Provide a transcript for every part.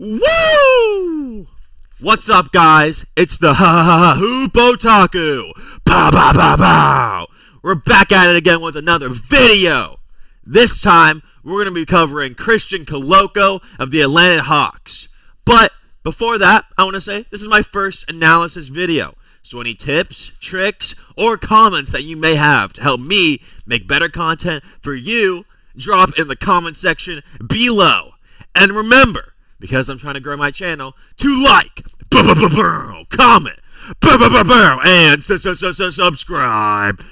Woo! What's up, guys? It's the Hoop Otaku. Pow, pow, pow, pow. We're back at it again with another video. This time, we're going to be covering Christian Koloko of the Atlanta Hawks. But before that, I want to say this is my first analysis video. So any tips, tricks, or comments that you may have to help me make better content for you, drop in the comment section below. And remember, because I'm trying to grow my channel, to like, comment, and subscribe.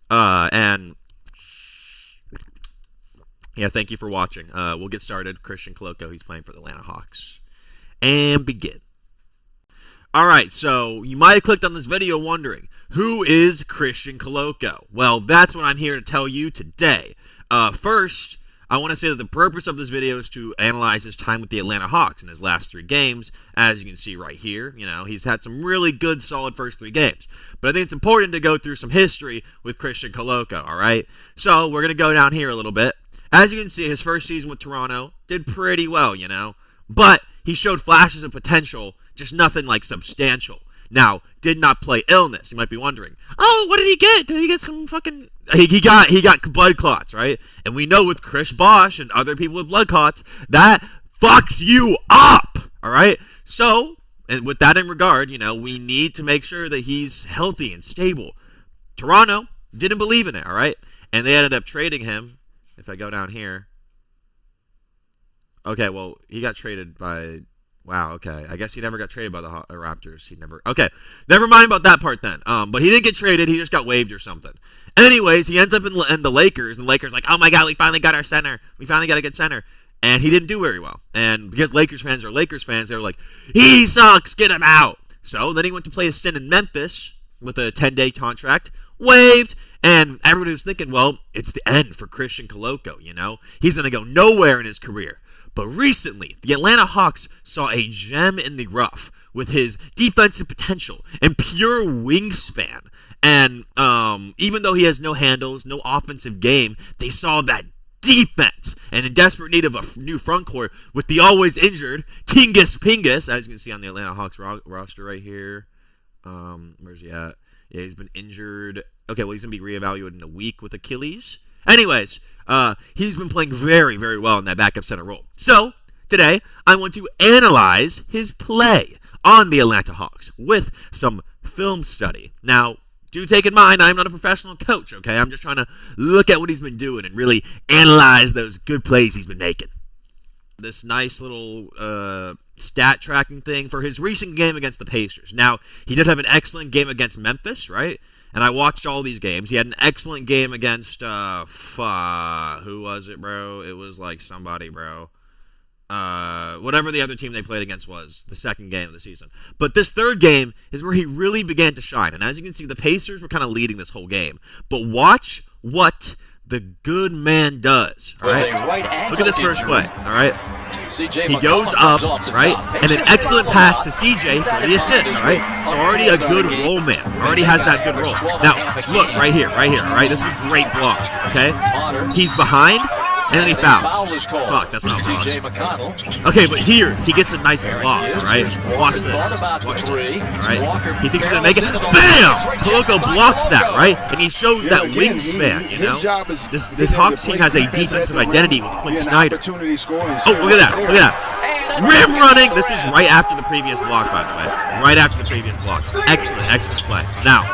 And yeah, thank you for watching. We'll get started. Christian Koloko, he's playing for the Atlanta Hawks. And begin. Alright, so you might have clicked on this video wondering, who is Christian Koloko? Well, that's what I'm here to tell you today. First, I want to say that the purpose of this video is to analyze his time with the Atlanta Hawks in his last 3 games. As you can see right here, you know, he's had some really good, solid first 3 games. But I think it's important to go through some history with Christian Koloko, alright? So, we're going to go down here a little bit. As you can see, his first season with Toronto did pretty well, you know? But he showed flashes of potential, just nothing like substantial. Now, did not play illness. You might be wondering, oh, what did he get? Did he get some fucking... He got blood clots, right? And we know with Chris Bosh and other people with blood clots, that fucks you up, all right? So, and with that in regard, you know, we need to make sure that he's healthy and stable. Toronto didn't believe in it, all right? And they ended up trading him. If I go down here. Okay, well, he got traded by... Wow, okay. I guess he never got traded by the Raptors. He never... Okay, never mind about that part then. But he didn't get traded. He just got waived or something. Anyways, he ends up in the Lakers, and the Lakers like, oh my god, we finally got our center. We finally got a good center. And he didn't do very well. And because Lakers fans are Lakers fans, they were like, he sucks, get him out. So then he went to play a stint in Memphis with a 10-day contract, waived, and everybody was thinking, well, it's the end for Christian Koloko, you know? He's going to go nowhere in his career. But recently, the Atlanta Hawks saw a gem in the rough with his defensive potential and pure wingspan. And even though he has no handles, no offensive game, they saw that defense. And in desperate need of a new front court with the always injured Tingus Pingus, as you can see on the Atlanta Hawks roster right here. Where's he at? Yeah, he's been injured. Okay, well, he's going to be reevaluated in a week with Achilles. Anyways, he's been playing very, very well in that backup center role. So, today, I want to analyze his play on the Atlanta Hawks with some film study. Now, do take in mind, I'm not a professional coach, okay? I'm just trying to look at what he's been doing and really analyze those good plays he's been making. This nice little stat tracking thing for his recent game against the Pacers. Now, he did have an excellent game against Memphis, right? And I watched all these games. He had an excellent game against, who was it, bro? It was like somebody, bro. Whatever the other team they played against was, the second game of the season. But this third game is where he really began to shine. And as you can see, the Pacers were kind of leading this whole game. But watch what the good man does, all right? Look at this first play, all right? He goes up, right? And an excellent pass to CJ for the assist, all right? So already a good roll man. Already has that good roll. Now, look, right here, all right? This is great block, okay? He's behind, and then he fouls. Fuck, that's not block. Okay, but here, he gets a nice block, all right? Watch this. Watch this, all right? He thinks he's going to make it. Bam! Koloko blocks that, right? And he shows that wingspan, you know? This Hawks team has a defensive identity with Quinn Snyder. Oh, look at that. Look at that. Rim running. This was right after the previous block, by the way. Right after the previous block. Excellent, excellent play. Now,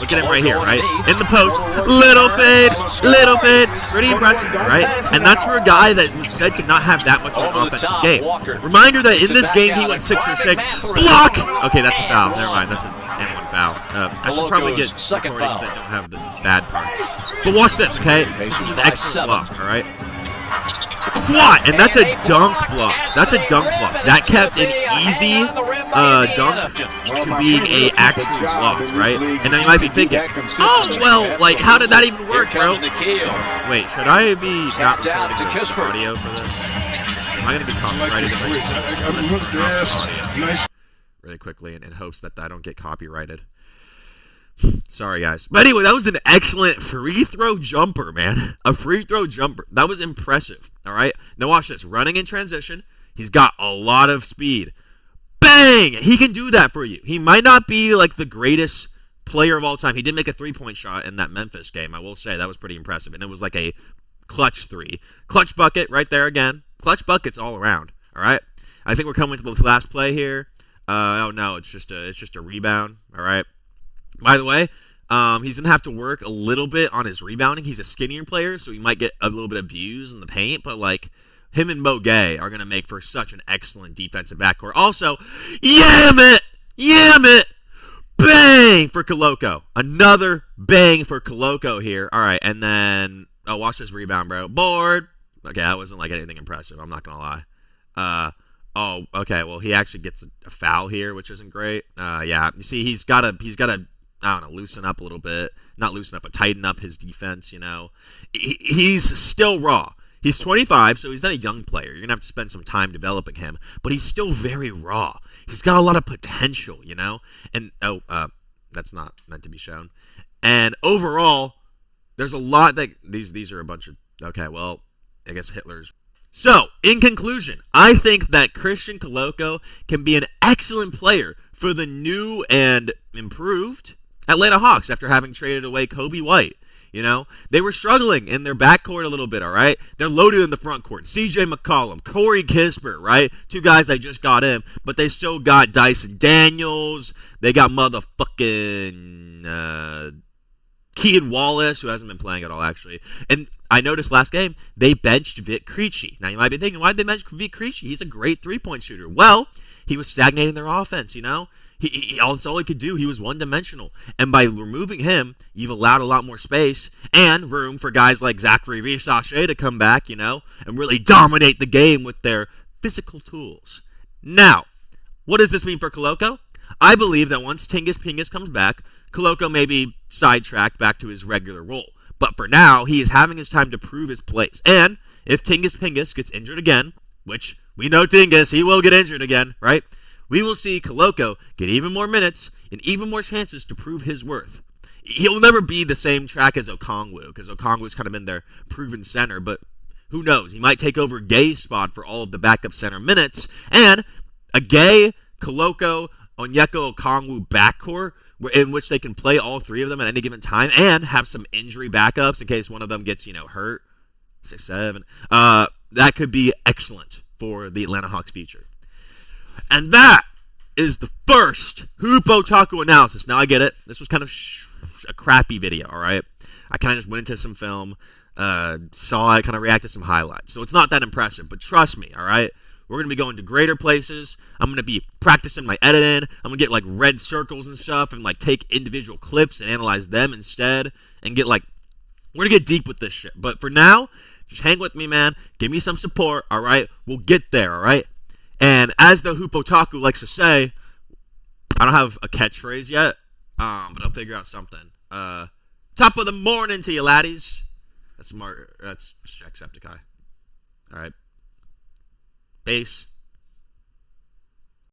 look at him right here, right? In the post. Little fade. Little fade. Pretty impressive, right? And that's for a guy that was said to not have that much of an offensive game. Reminder that in this game, he went 6 for 6. Block! Okay, that's a foul. Never mind. That's an N1 foul. I should probably get recordings that don't have the bad parts. But watch this, okay? This is an excellent block, all right? SWAT! And that's a dunk block. That's a dunk block. That kept an easy dunk to being a actual block, right? And now you might be thinking, oh, well, like, how did that even work, bro? Wait, should I be not recording the audio for this? Am I going to be copyrighted if I audio really quickly in hopes that I don't get copyrighted? Sorry, guys. But anyway, that was an excellent free throw jumper, man. A free throw jumper. That was impressive. All right. Now watch this. Running in transition. He's got a lot of speed. Bang! He can do that for you. He might not be like the greatest player of all time. He did make a three-point shot in that Memphis game. I will say that was pretty impressive. And it was like a clutch three. Clutch bucket right there again. Clutch buckets all around. All right. I think we're coming to this last play here. Oh no, it's just a rebound. All right. By the way, he's going to have to work a little bit on his rebounding. He's a skinnier player, so he might get a little bit abused in the paint, but like him and Mo Gay are going to make for such an excellent defensive backcourt. Also, yam it, bang for Koloko. Another bang for Koloko here. All right, and then, watch this rebound, bro. Board. Okay, that wasn't like anything impressive. I'm not going to lie. Okay, well, he actually gets a foul here, which isn't great. Yeah, you see, he's got to, I don't know, loosen up a little bit. Not loosen up, but tighten up his defense, you know. He's still raw. He's 25, so he's not a young player. You're going to have to spend some time developing him. But he's still very raw. He's got a lot of potential, you know. And, that's not meant to be shown. And overall, there's a lot that, these are a bunch of, okay, well, I guess Hitler's. So, in conclusion, I think that Christian Koloko can be an excellent player for the new and improved Atlanta Hawks after having traded away Kobe White. You know, they were struggling in their backcourt a little bit, all right? They're loaded in the front court. CJ McCollum, Corey Kispert, right? Two guys that just got in, but they still got Dyson Daniels. They got motherfucking Keaton Wallace, who hasn't been playing at all, actually. And I noticed last game, they benched Vic Krejci. Now, you might be thinking, why did they bench Vic Krejci? He's a great three-point shooter. Well, he was stagnating their offense, you know? That's all he could do. He was one-dimensional. And by removing him, you've allowed a lot more space and room for guys like Zachary Risache to come back, you know, and really dominate the game with their physical tools. Now, what does this mean for Koloko? I believe that once Tingus Pingus comes back, Koloko may be sidetracked back to his regular role. But for now, he is having his time to prove his place. And if Tingus Pingus gets injured again, which we know Tingus, he will get injured again, right? We will see Koloko get even more minutes and even more chances to prove his worth. He'll never be the same track as Okongwu, because Okongwu's kind of been their proven center, but who knows? He might take over Gay's spot for all of the backup center minutes, and a Gay, Koloko, Onyeka Okongwu backcourt in which they can play all three of them at any given time and have some injury backups in case one of them gets, hurt. 6'7". That could be excellent for the Atlanta Hawks' future. And that is the first Hoop Otaku analysis. Now, I get it. This was kind of a crappy video, all right? I kind of just went into some film, saw it, kind of reacted to some highlights. So it's not that impressive, but trust me, all right? We're going to be going to greater places. I'm going to be practicing my editing. I'm going to get, red circles and stuff and, take individual clips and analyze them instead and get, we're going to get deep with this shit. But for now, just hang with me, man. Give me some support, all right? We'll get there, all right? And as the Hoop Otaku likes to say, I don't have a catchphrase yet, but I'll figure out something. Top of the morning to you, laddies. That's Jacksepticeye. All right. Base.